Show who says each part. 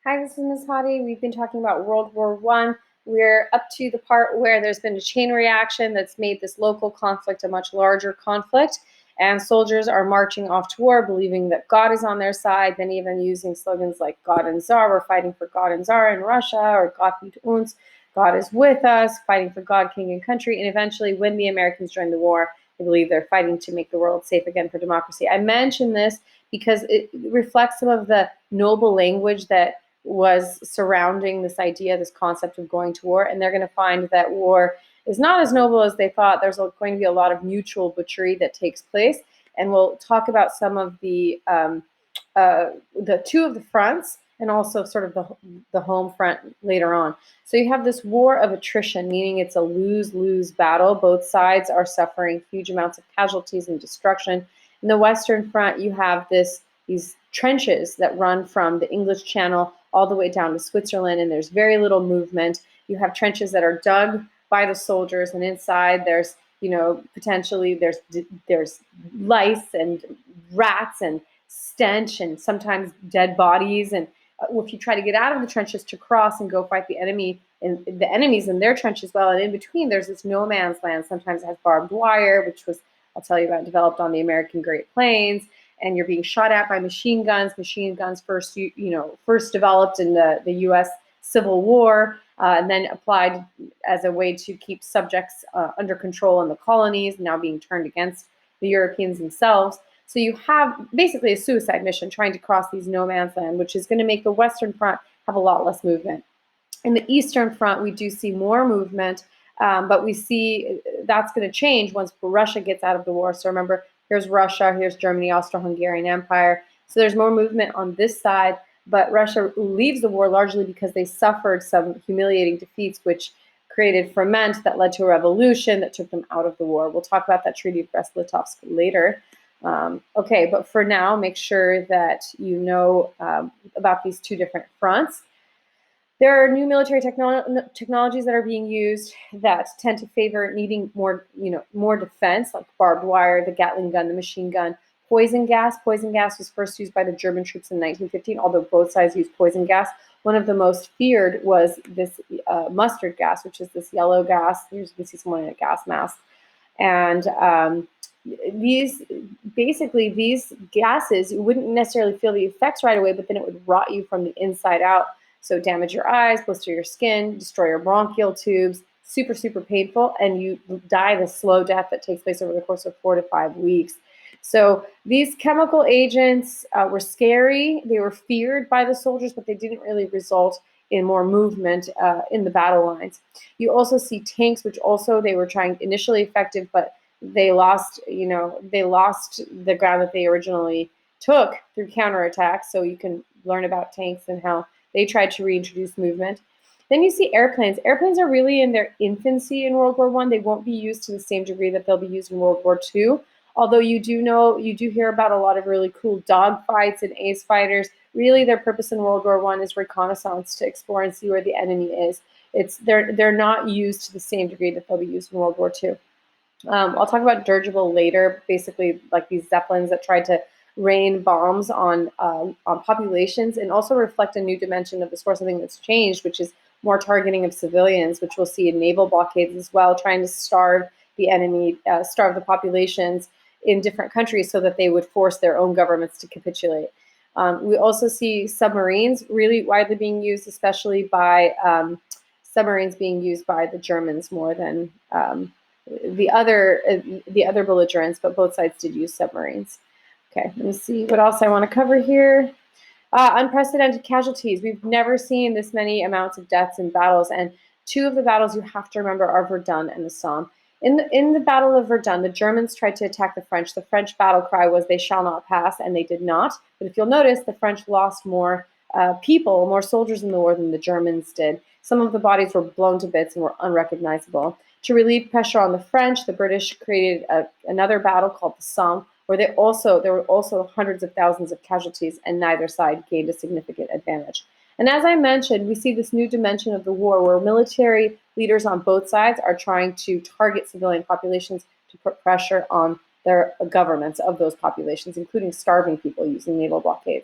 Speaker 1: Hi, this is Ms. Hadi. We've been talking about World War I. We're up to the part where there's been a chain reaction that's made this local conflict a much larger conflict, and soldiers are marching off to war, believing that God is on their side, then even using slogans like God and Tsar, we're fighting for God and Tsar in Russia, or Gott mit uns, God is with us, fighting for God, king, and country. And eventually, when the Americans join the war, they believe they're fighting to make the world safe again for democracy. I mention this because it reflects some of the noble language that was surrounding this idea, this concept of going to war. And they're going to find that war is not as noble as they thought. There's going to be a lot of mutual butchery that takes place. And we'll talk about some of the two of the fronts and also sort of the home front later on. So you have this war of attrition, meaning it's a lose-lose battle. Both sides are suffering huge amounts of casualties and destruction. In the Western Front, you have these trenches that run from the English Channel all the way down to Switzerland, and there's very little movement. You have trenches that are dug by the soldiers, and inside there's, potentially there's lice and rats and stench and sometimes dead bodies. And if you try to get out of the trenches to cross and go fight the enemy and the enemies in their trenches, well, and in between there's this no man's land. Sometimes it has barbed wire, which was, I'll tell you about, developed on the American Great Plains. And you're being shot at by machine guns. Machine guns first developed in the U.S. Civil War, and then applied as a way to keep subjects under control in the colonies, now being turned against the Europeans themselves. So you have basically a suicide mission trying to cross these no man's land, which is going to make the Western Front have a lot less movement. In the Eastern Front, we do see more movement, but we see that's going to change once Russia gets out of the war. So remember, here's Russia, here's Germany, Austro-Hungarian Empire. So there's more movement on this side, but Russia leaves the war largely because they suffered some humiliating defeats, which created ferment that led to a revolution that took them out of the war. We'll talk about that Treaty of Brest-Litovsk later. Okay, but for now, make sure that you know about these two different fronts. There are new military technologies that are being used that tend to favor needing more defense, like barbed wire, the Gatling gun, the machine gun, poison gas. Poison gas was first used by the German troops in 1915, although both sides used poison gas. One of the most feared was this mustard gas, which is this yellow gas. Here you can see someone in a gas mask. And these gases, you wouldn't necessarily feel the effects right away, but then it would rot you from the inside out. So damage your eyes, blister your skin, destroy your bronchial tubes, super, super painful, and you die the slow death that takes place over the course of 4 to 5 weeks. So these chemical agents were scary. They were feared by the soldiers, but they didn't really result in more movement in the battle lines. You also see tanks, which also they were trying initially effective, but they lost the ground that they originally took through counterattacks. So you can learn about tanks and how they tried to reintroduce movement. Then you see airplanes. Airplanes are really in their infancy in World War I. They won't be used to the same degree that they'll be used in World War II. Although you do hear about a lot of really cool dogfights and ace fighters. Really, their purpose in World War I is reconnaissance, to explore and see where the enemy is. They're not used to the same degree that they'll be used in World War II. I'll talk about dirigible later, basically like these zeppelins that tried to rain bombs on populations, and also reflect a new dimension of this war, something that's changed, which is more targeting of civilians, which we'll see in naval blockades as well, trying to starve the enemy, starve the populations in different countries so that they would force their own governments to capitulate. We also see submarines really widely being used, especially by submarines being used by the Germans more than the other belligerents, but both sides did use submarines. Okay, let me see what else I want to cover here. Unprecedented casualties. We've never seen this many amounts of deaths in battles, and two of the battles you have to remember are Verdun and the Somme. In the Battle of Verdun, the Germans tried to attack the French. The French battle cry was "they shall not pass," and they did not. But if you'll notice, the French lost more more soldiers in the war than the Germans did. Some of the bodies were blown to bits and were unrecognizable. To relieve pressure on the French, the British created another battle called the Somme, where there were also hundreds of thousands of casualties, and neither side gained a significant advantage. And as I mentioned, we see this new dimension of the war where military leaders on both sides are trying to target civilian populations to put pressure on their governments of those populations, including starving people using naval blockades.